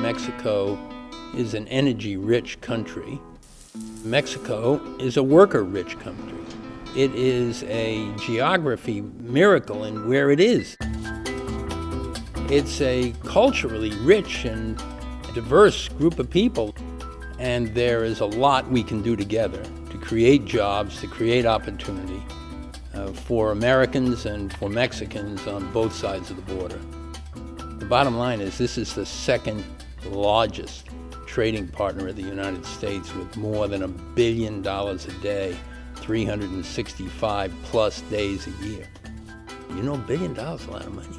Mexico is an energy-rich country. Mexico is a worker-rich country. It is a geography miracle in where it is. It's a culturally rich and diverse group of people, and there is a lot we can do together to create jobs, to create opportunity for Americans and for Mexicans on both sides of the border. The bottom line is this is the second largest trading partner of the United States with more than $1 billion a day, 365 plus days a year. You know, $1 billion is a lot of money.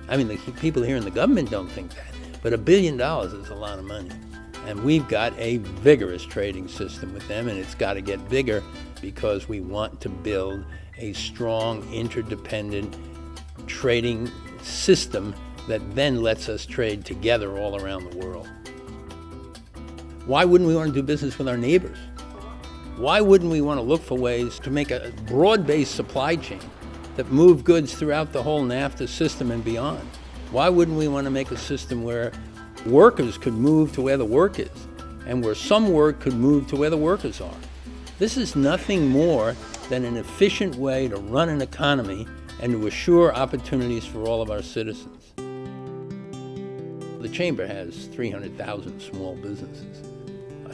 I mean, the people here in the government don't think that, but $1 billion is a lot of money. And we've got a vigorous trading system with them, and it's got to get bigger because we want to build a strong, interdependent trading system that then lets us trade together all around the world. Why wouldn't we want to do business with our neighbors? Why wouldn't we want to look for ways to make a broad-based supply chain that move goods throughout the whole NAFTA system and beyond? Why wouldn't we want to make a system where workers could move to where the work is and where some work could move to where the workers are? This is nothing more than an efficient way to run an economy and to assure opportunities for all of our citizens. The Chamber has 300,000 small businesses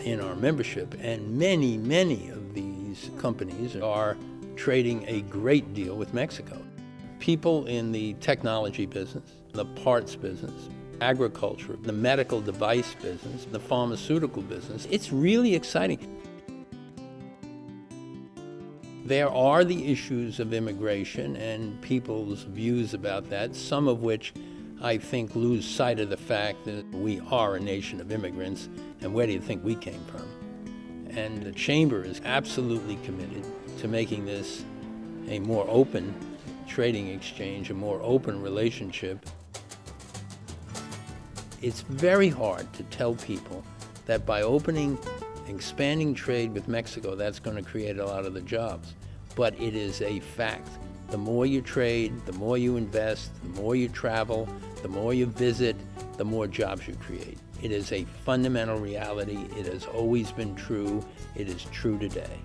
in our membership, and many, many of these companies are trading a great deal with Mexico. People in the technology business, the parts business, agriculture, the medical device business, the pharmaceutical business, it's really exciting. There are the issues of immigration and people's views about that, some of which I think lose sight of the fact that we are a nation of immigrants, and where do you think we came from? And the Chamber is absolutely committed to making this a more open trading exchange, a more open relationship. It's very hard to tell people that by expanding trade with Mexico, that's going to create a lot of the jobs. But it is a fact. The more you trade, the more you invest, the more you travel, the more you visit, the more jobs you create. It is a fundamental reality. It has always been true. It is true today.